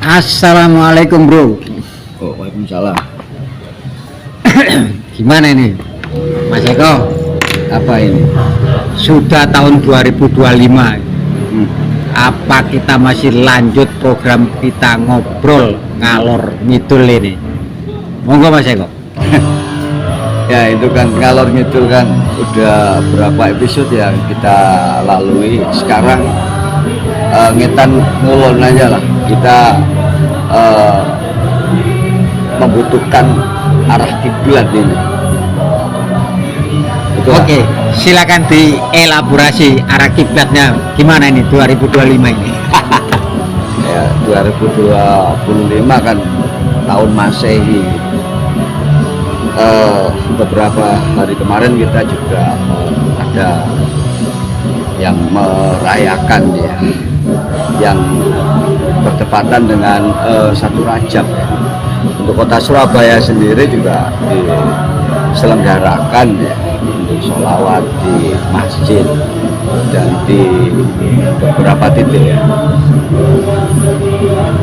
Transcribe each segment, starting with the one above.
Assalamualaikum bro. Oh, waalaikumsalam. Gimana ini Mas Eko? Apa ini? Sudah tahun 2025. Hmm. Apa kita masih lanjut program kita ngobrol ngalor ngidul ini? Monggo Mas Eko. Ya itu kan ngalor ngidul kan udah berapa episode yang kita lalui. Sekarang ngetan ngulon aja lah. Kita membutuhkan arah kiblat ini. Oke, silakan dielaborasi arah kiblatnya gimana ini 2025 ini. Ya 2025 kan tahun Masehi. Beberapa hari kemarin kita juga ada yang merayakan ya, yang bertepatan dengan 1 Rajab ya. Untuk kota Surabaya sendiri juga diselenggarakan ya, untuk sholawat di masjid dan di beberapa titik ya.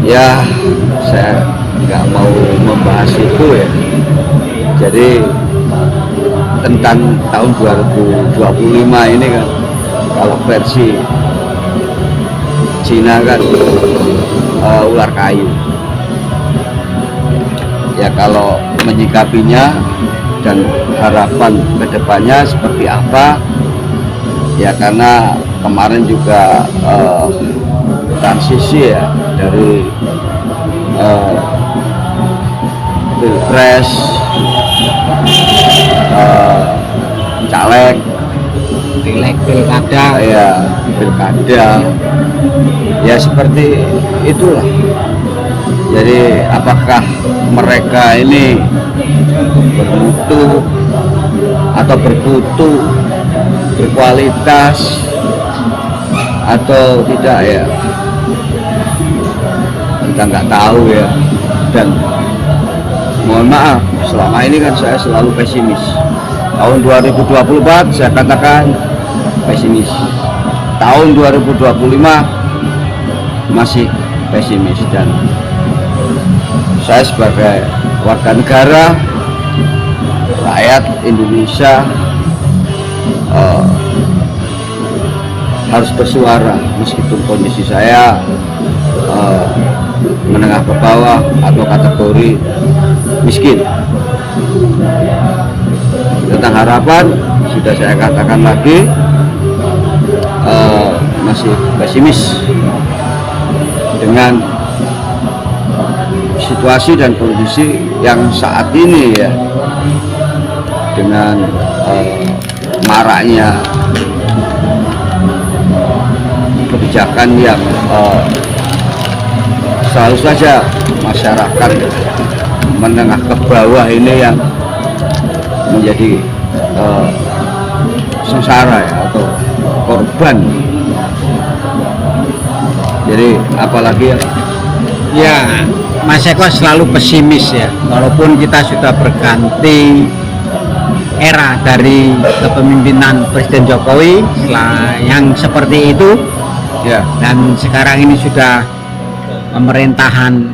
Ya saya nggak mau membahas itu ya. Jadi tentang tahun 2025 ini kan, kalau versi Cina kan ular kayu. Ya kalau menyikapinya dan harapan kedepannya seperti apa? Ya karena kemarin juga transisi ya dari pilpres, caleg, Pilkada. ya pilkada, ya seperti itulah. Jadi apakah mereka ini bermutu atau berkutu, berkualitas atau tidak ya, kita nggak tahu ya. Dan mohon maaf, selama ini kan saya selalu pesimis. Tahun 2024 saya katakan pesimis. Tahun 2025 masih pesimis. Dan saya sebagai warga negara, rakyat Indonesia harus bersuara meskipun kondisi saya menengah ke bawah atau kategori miskin. Tentang harapan sudah saya katakan lagi, masih pesimis dengan situasi dan kondisi yang saat ini ya, dengan maraknya kebijakan yang selalu saja masyarakat menengah ke bawah ini yang menjadi sengsara ya, atau korban. Jadi apalagi Ya, Mas Eko selalu pesimis ya, walaupun kita sudah berganti era dari kepemimpinan Presiden Jokowi yang seperti itu ya, dan sekarang ini sudah pemerintahan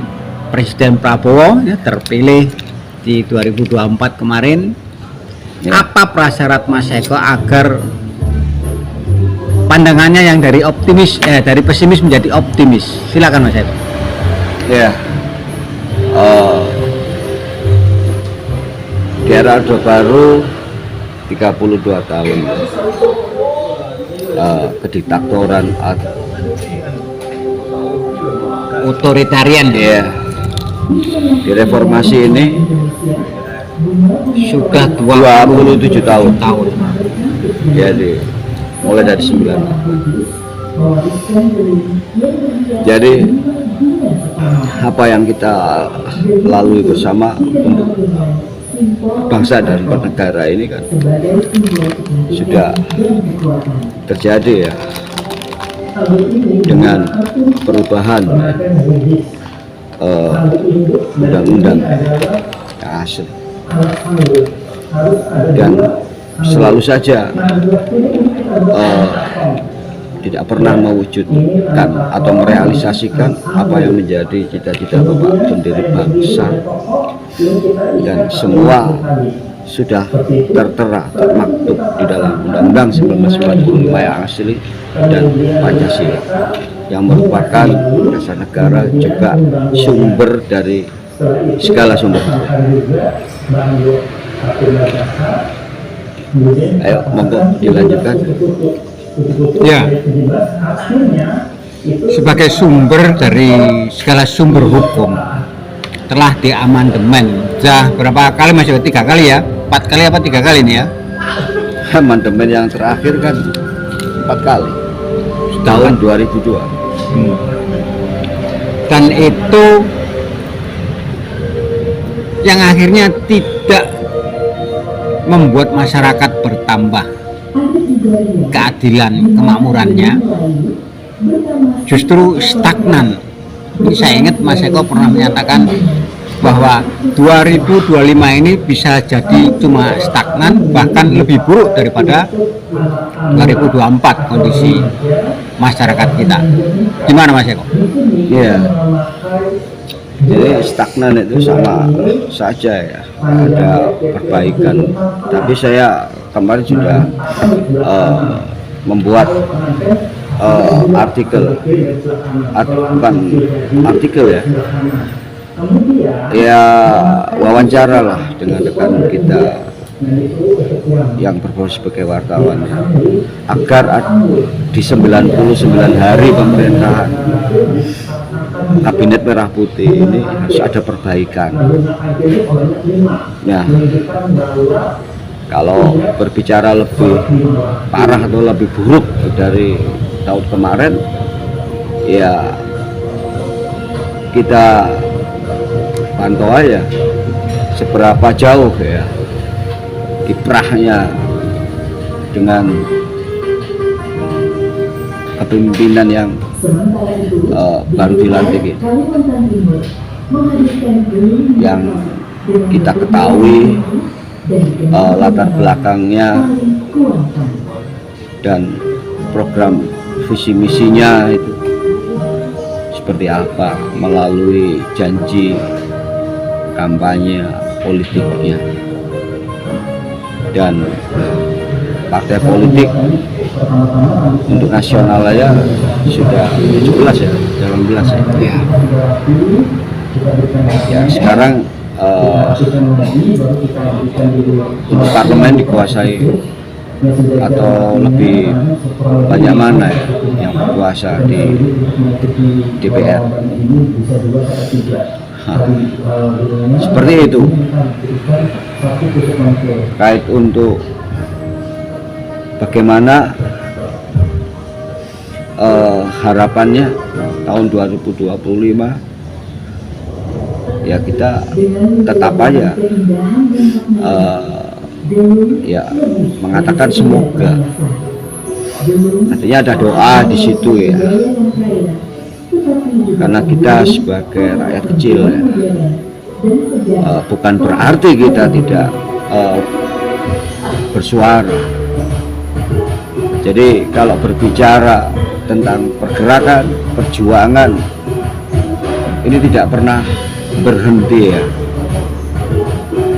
Presiden Prabowo ya, terpilih di 2024 kemarin ya. Apa prasyarat Mas Eko agar pandangannya yang dari dari pesimis menjadi optimis? Silakan Mas Eko. Ya, di era Orde Baru 32 tahun kediktatoran Otoritarian ya. Di reformasi ini sudah 27 tahun. Jadi Mulai dari 9. Jadi apa yang kita lalui bersama untuk bangsa dan bernegara ini kan sudah terjadi ya, dengan perubahan undang-undang yang asli. Dan selalu saja tidak pernah mewujudkan atau merealisasikan apa yang menjadi cita-cita Bapak pendiri bangsa, dan semua sudah tertera, termaktub di dalam Undang-Undang 1945 yang asli dan Pancasila yang merupakan dasar negara, juga sumber dari segala sumber. Ayo, monggo dilanjutkan. Ya, sebagai sumber dari segala sumber hukum telah diamandemen. Sudah berapa kali Mas? 3 kali ya? 4 kali apa 3 kali ini ya? Amandemen yang terakhir kan 4 kali tahun 2002. Dan itu yang akhirnya tidak membuat masyarakat bertambah keadilan, kemakmurannya, justru stagnan. Ini saya ingat Mas Eko pernah menyatakan bahwa 2025 ini bisa jadi cuma stagnan, bahkan lebih buruk daripada 2024 kondisi masyarakat kita. Gimana Mas Eko? Iya. Jadi stagnan itu sama saja ya, ada perbaikan. Tapi saya kemarin sudah membuat artikel, bukan artikel ya wawancara lah dengan rekan kita yang berprofesi sebagai wartawan, agar di 99 hari pemerintahan Kabinet Merah Putih ini harus ada perbaikan. Nah, kalau berbicara lebih parah atau lebih buruk dari tahun kemarin, ya kita pantau aja seberapa jauh ya kiprahnya dengan kepemimpinan yang baru dilantik ini. Yang kita ketahui latar belakangnya dan program visi misinya itu seperti apa melalui janji kampanye politiknya, dan partai politik untuk nasional aja sudah 17 ya, 18 ya. Ya sekarang untuk parlemen dikuasai atau lebih banyak mana ya yang berkuasa di DPR. Seperti itu. Kait untuk bagaimana harapannya tahun 2025, ya kita tetap aja ya mengatakan semoga, artinya ada doa di situ ya, karena kita sebagai rakyat kecil ya, bukan berarti kita tidak bersuara. Jadi kalau berbicara tentang pergerakan, perjuangan, ini tidak pernah berhenti ya,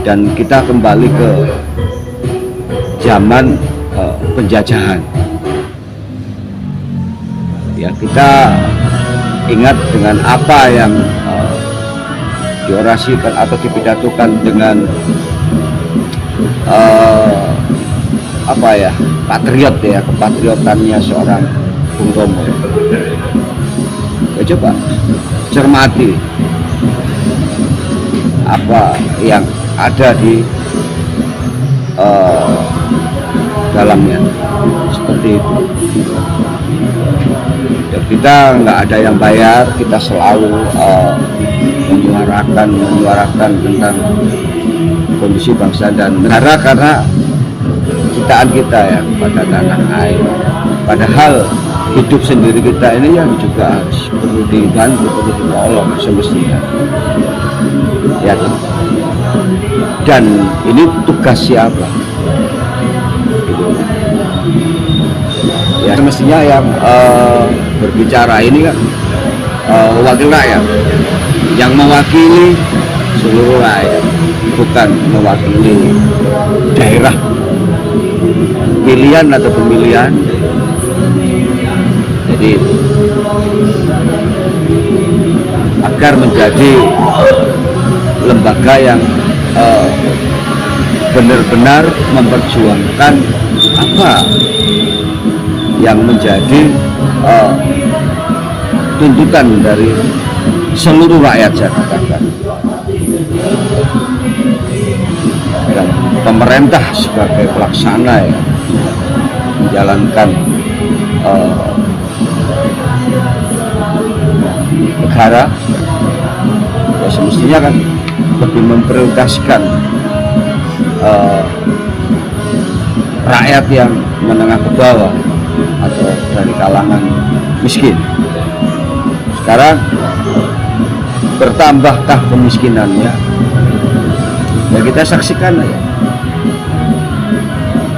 dan kita kembali ke zaman penjajahan ya. Kita ingat dengan apa yang diorasikan atau dipidatokan dengan apa ya, patriot ya, kepatriotannya seorang Bung Tomo ya. Coba cermati apa yang ada di dalamnya, seperti itu. Dan kita nggak ada yang bayar, kita selalu menyuarakan tentang kondisi bangsa dan negara, karena citaan kita ya pada tanah air. Padahal hidup sendiri kita ini yang juga harus perlu dibantu, perlu ditolong semestinya ya. Dan ini tugas siapa gitu. Ya semestinya yang berbicara ini kan wakil rakyat yang mewakili seluruh rakyat, bukan mewakili daerah pilihan atau pemilihan. Jadi agar menjadi lembaga yang benar-benar memperjuangkan apa yang menjadi tuntutan dari seluruh rakyat, saya katakan. Dan pemerintah sebagai pelaksana ya, menjalankan negara ya semestinya kan lebih memprioritaskan rakyat yang menengah ke bawah atau dari kalangan miskin. Sekarang bertambahkah kemiskinannya? Ya kita saksikan aja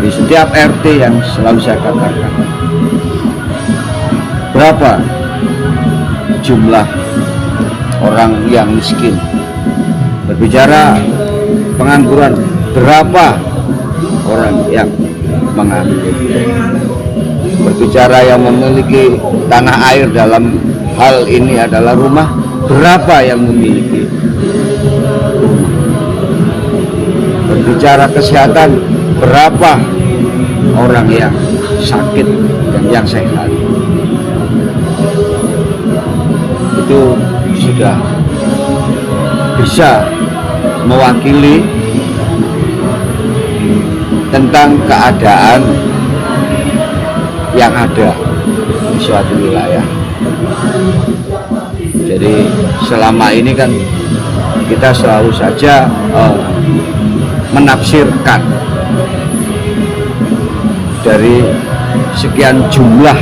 di setiap RT yang selalu saya katakan, berapa jumlah orang yang miskin. Berbicara pengangguran, berapa orang yang menganggur. Berbicara yang memiliki tanah air, dalam hal ini adalah rumah, berapa yang memiliki rumah. Berbicara kesehatan, berapa orang yang sakit dan yang sehat. Itu sudah bisa mewakili tentang keadaan yang ada di suatu wilayah. Jadi selama ini kan kita selalu saja menafsirkan dari sekian jumlah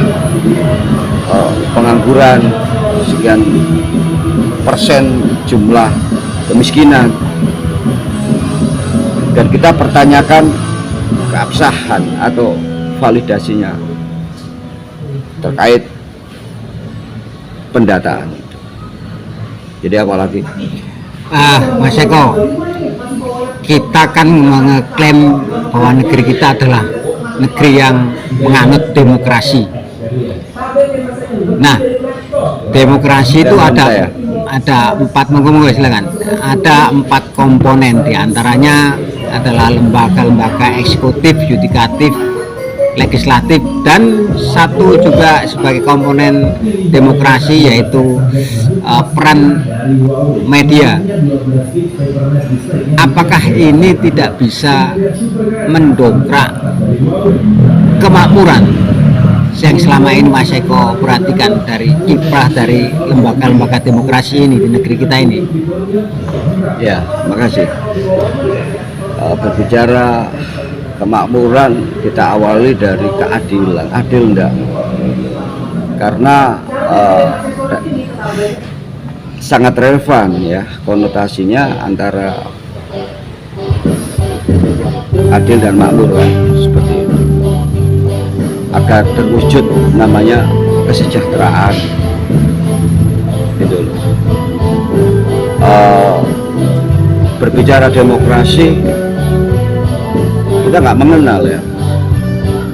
pengangguran, sekian persen jumlah kemiskinan, dan kita pertanyakan keabsahan atau validasinya terkait pendataan. Jadi apalagi Mas Eko, kita kan mengeklaim bahwa negeri kita adalah negeri yang menganut demokrasi. Nah, demokrasi itu ada empat, silakan. Ada 4 komponen, diantaranya adalah lembaga-lembaga eksekutif, yudikatif, legislatif, dan satu juga sebagai komponen demokrasi yaitu peran media. Apakah ini tidak bisa mendongkrak kemakmuran yang selama ini Mas Eko perhatikan dari kiprah dari lembaga-lembaga demokrasi ini di negeri kita ini? Ya, makasih. Berbicara kemakmuran, kita awali dari keadilan. Adil enggak? Karena sangat relevan ya konotasinya antara adil dan makmur kan, seperti itu. Agar terwujud namanya kesejahteraan, gitu loh. Berbicara demokrasi, kita nggak mengenal ya,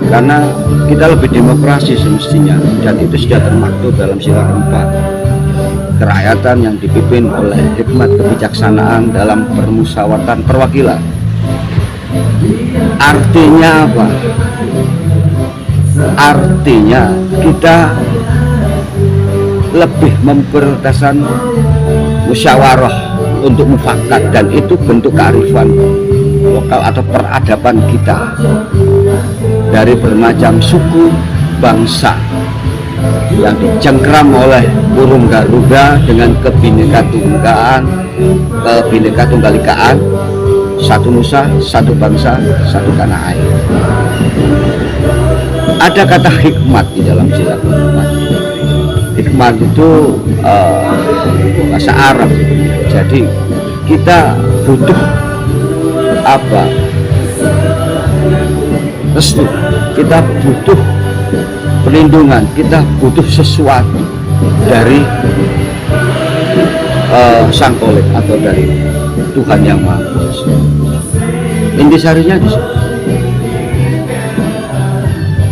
karena kita lebih demokrasi semestinya, dan itu sudah termaktub dalam sila keempat, kerakyatan yang dipimpin oleh hikmat kebijaksanaan dalam permusyawaratan perwakilan. Artinya apa? Artinya kita lebih memprioritaskan musyawarah untuk mufakat, dan itu bentuk kearifan lokal atau peradaban kita dari bermacam suku bangsa yang dicengkram oleh burung Garuda dengan kebinekaan, satu nusa, satu bangsa, satu tanah air. Ada kata hikmat di dalam sila keempat. Hikmat itu bahasa Arab. Jadi kita butuh apa? Restu. Kita butuh perlindungan, kita butuh sesuatu dari Sang Kholik atau dari Tuhan Yang Maha Kuasa. Intisarinya di situ.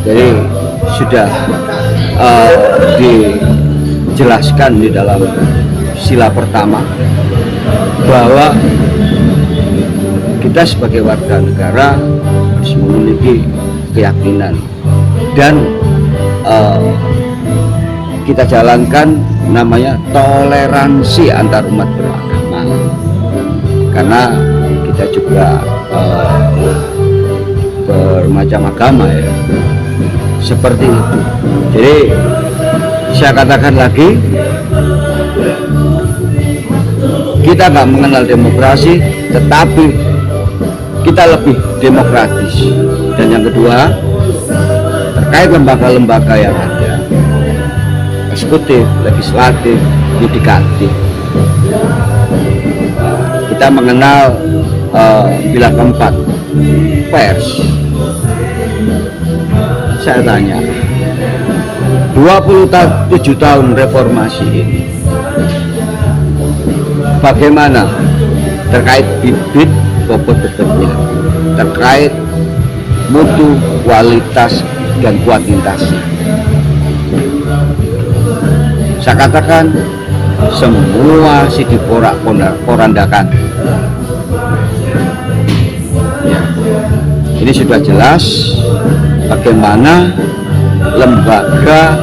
Jadi sudah dijelaskan di dalam sila pertama bahwa kita sebagai warga negara harus memiliki keyakinan dan kita jalankan namanya toleransi antar umat beragama, karena kita juga bermacam agama ya, seperti itu. Jadi saya katakan lagi, kita nggak mengenal demokrasi, tetapi kita lebih demokratis. Dan yang kedua, terkait lembaga-lembaga yang ada, eksekutif, legislatif, yudikatif, kita mengenal pilar keempat, pers. Saya tanya, 27 tahun reformasi ini bagaimana terkait bibit bobot bebetnya, terkait mutu, kualitas, dan kuantitasnya? Saya katakan semua si diporak-porandakan. Ya. Ini sudah jelas bagaimana lembaga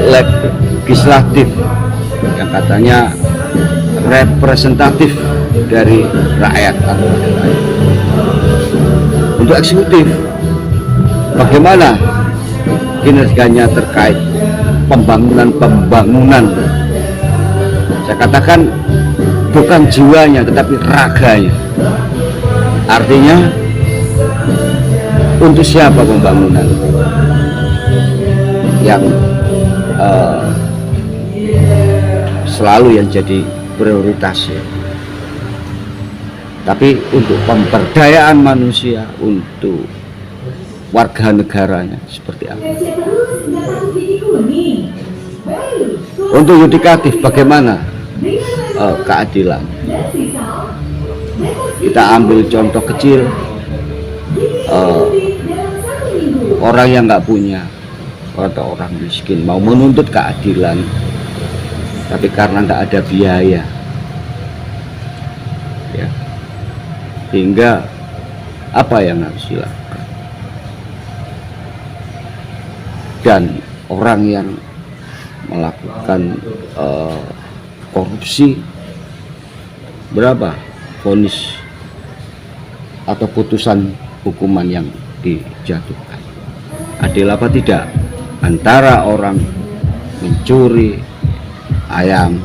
legislatif yang katanya representatif dari rakyat atau rakyat. Untuk eksekutif, bagaimana kinerjanya terkait pembangunan. Saya katakan bukan jiwanya tetapi raganya. Artinya untuk siapa pembangunan yang selalu yang jadi prioritas ya. Tapi untuk pemberdayaan manusia, untuk warga negaranya seperti apa? Untuk yudikatif bagaimana keadilan? Kita ambil contoh kecil, orang yang nggak punya atau orang miskin mau menuntut keadilan, tapi karena nggak ada biaya, ya, hingga apa yang harus dilakukan? Dan orang yang melakukan korupsi, berapa vonis atau putusan hukuman yang dijatuhkan? Adil apa tidak antara orang mencuri ayam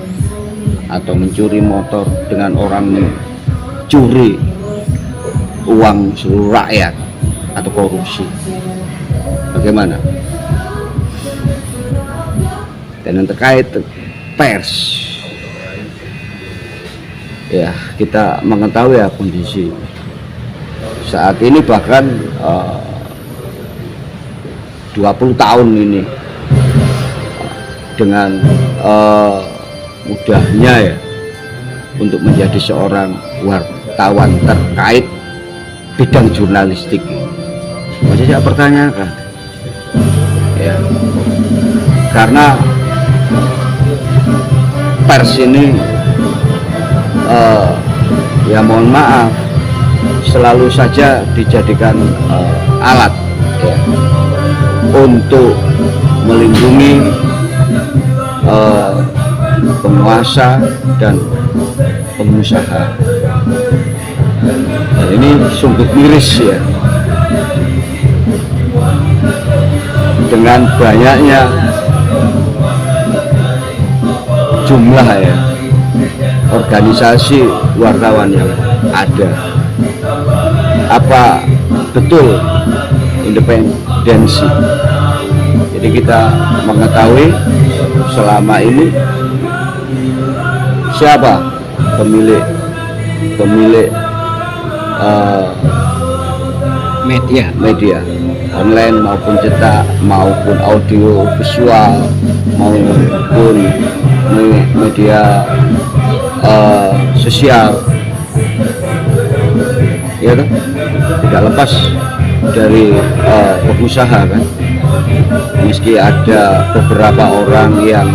atau mencuri motor dengan orang mencuri uang seluruh rakyat atau korupsi? Bagaimana? Dan yang terkait pers, ya kita mengetahui ya kondisi saat ini, bahkan 20 tahun ini dengan mudahnya ya untuk menjadi seorang wartawan terkait bidang jurnalistik. Masih saya pertanyakan ya, karena pers ini ya mohon maaf selalu saja dijadikan alat ya, untuk melindungi penguasa dan pengusaha. Nah, ini sungguh miris ya, dengan banyaknya jumlah ya organisasi wartawan yang ada. Apa betul independensi? Jadi kita mengetahui selama ini siapa pemilik media online maupun cetak maupun audio visual maupun media sosial, ya kan, tidak lepas dari pengusaha kan, meski ada beberapa orang yang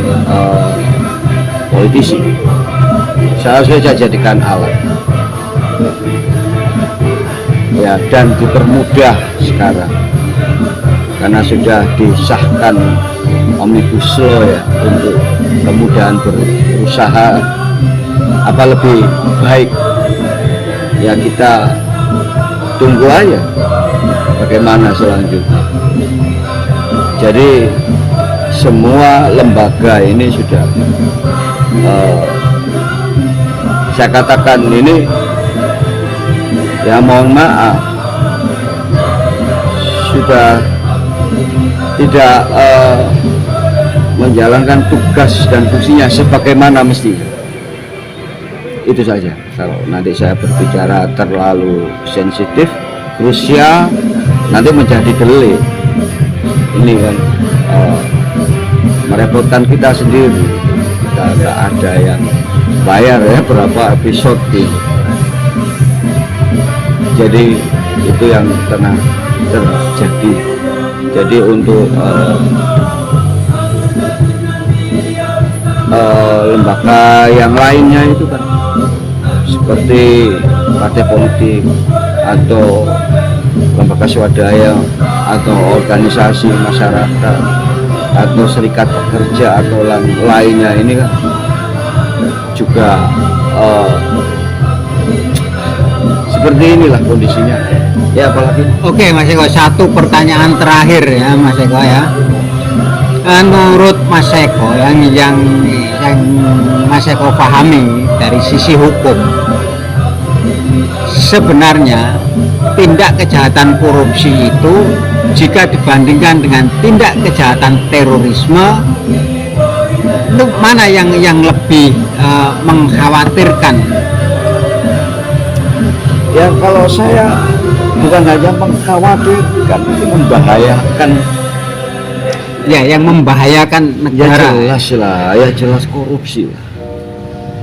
politisi, saya jadikan alat ya, dan dipermudah sekarang karena sudah disahkan Omnibus Law ya, untuk kemudahan berusaha. Apa lebih baik ya, kita tunggu aja bagaimana selanjutnya. Jadi semua lembaga ini sudah saya katakan ini ya, mohon maaf, sudah tidak menjalankan tugas dan fungsinya sebagaimana mestinya. Itu saja. Kalau nanti saya berbicara terlalu sensitif, krusial, nanti menjadi delik. Ini kan merepotkan kita sendiri. Kita nggak ada yang bayar ya berapa episode ini. Jadi itu yang tengah terjadi. Jadi untuk lembaga yang lainnya itu kan seperti partai politik atau lembaga swadaya atau organisasi masyarakat atau serikat pekerja atau lainnya, ini kan juga seperti inilah kondisinya ya. Apalagi Oke Mas Eko, satu pertanyaan terakhir ya Mas Eko ya. Menurut Mas Eko yang Mas Eko pahami dari sisi hukum, sebenarnya tindak kejahatan korupsi itu jika dibandingkan dengan tindak kejahatan terorisme, itu mana yang lebih mengkhawatirkan? ya, kalau saya bukan hanya mengkhawatirkan, ini membahayakan. Ya, yang membahayakan Ya negara. jelas lah, ya jelas korupsi lah.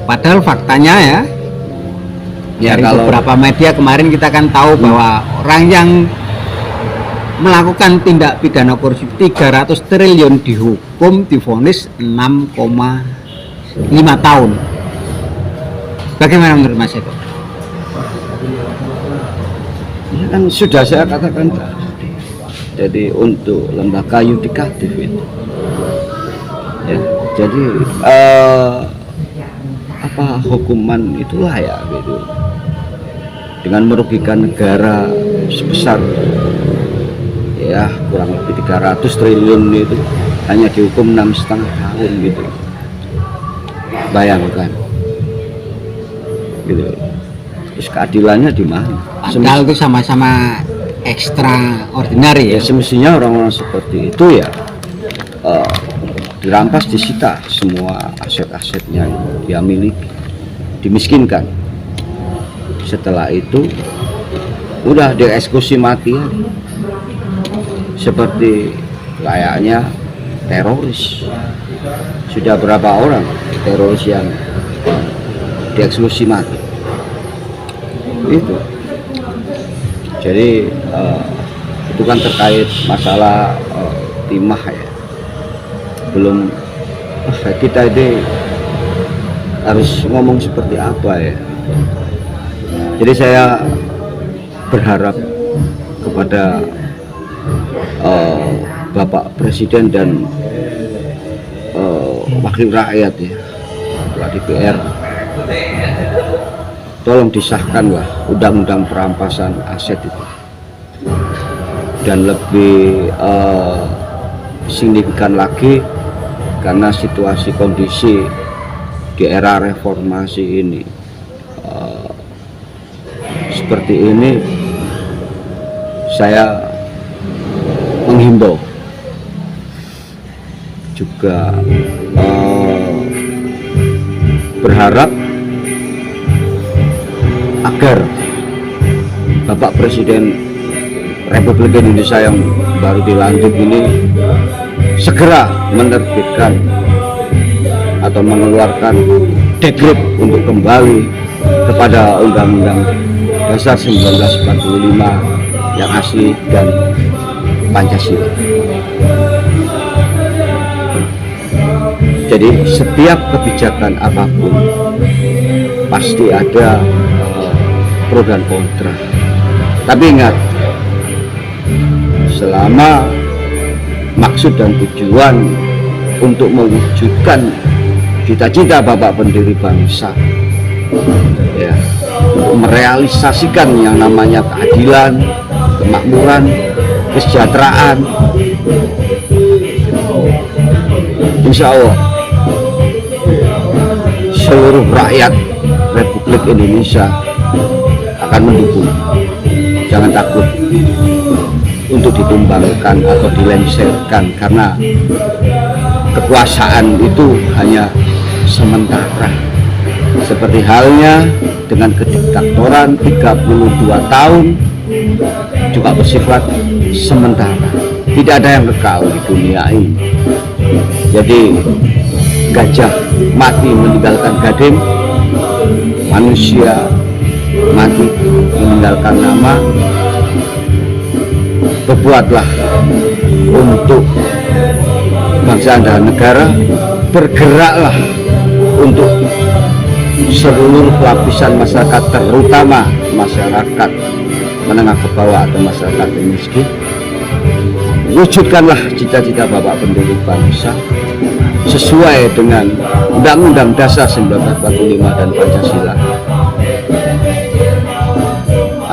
Padahal faktanya ya, Ya dari kalau beberapa media kemarin kita kan tahu bahwa orang yang melakukan tindak pidana korupsi 300 triliun dihukum, divonis 6,5 tahun. Bagaimana menurut Mas Eko? ya kan sudah saya katakan tadi. Jadi untuk lembaga yudikatif itu, ya, jadi apa hukuman itu layak gitu, dengan merugikan negara sebesar ya kurang lebih 300 triliun itu hanya dihukum 6,5 tahun gitu. Bayangkan gitu. Terus keadilannya di mana? Padahal itu sama-sama ekstraordinari Ya ya. semestinya orang-orang seperti itu ya dirampas, disita semua aset-asetnya yang dia miliki, dimiskinkan. Setelah itu udah dieksekusi mati ya. Seperti layaknya teroris. Sudah berapa orang teroris yang dieksekusi mati itu. Jadi itu kan terkait masalah timah ya. Belum kita ini harus ngomong seperti apa ya. Jadi saya berharap kepada Bapak Presiden dan Wakil Rakyat ya, Ketua DPR, tolong disahkanlah undang-undang perampasan aset itu, dan lebih signifikan lagi karena situasi kondisi di era reformasi ini seperti ini, saya menghimbau juga berharap agar Bapak Presiden Republik Indonesia yang baru dilantik ini segera menerbitkan atau mengeluarkan dekret untuk kembali kepada Undang-Undang Dasar 1945 yang asli dan Pancasila. Jadi setiap kebijakan apapun pasti ada pro dan kontra. Tapi ingat, selama maksud dan tujuan untuk mewujudkan cita-cita Bapak pendiri bangsa, ya, untuk merealisasikan yang namanya keadilan, kemakmuran, kesejahteraan, insya Allah seluruh rakyat Republik Indonesia akan mendukung. Jangan takut untuk ditumbangkan atau dilengsarkan, karena kekuasaan itu hanya sementara. Seperti halnya dengan kediktatoran 32 tahun juga bersifat sementara. Tidak ada yang kekal di dunia ini. Jadi gajah mati meninggalkan gading, manusia mati meninggalkan nama. Berbuatlah untuk bangsa dan negara, bergeraklah untuk seluruh lapisan masyarakat, terutama masyarakat menengah ke bawah atau masyarakat miskin. Wujudkanlah cita-cita Bapak pendiri bangsa sesuai dengan Undang-Undang Dasar 1945 dan Pancasila,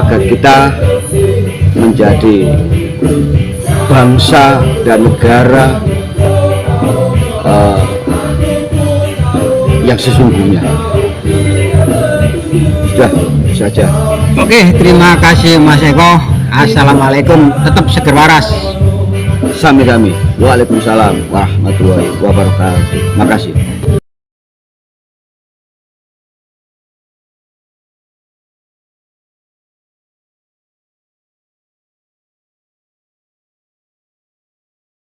agar kita menjadi bangsa dan negara yang sesungguhnya. Sudah saja. Oke, terima kasih Mas Eko. Assalamualaikum, tetap seger waras. Sami-sami. Waalaikumsalam warahmatullahi wabarakatuh. Makasih.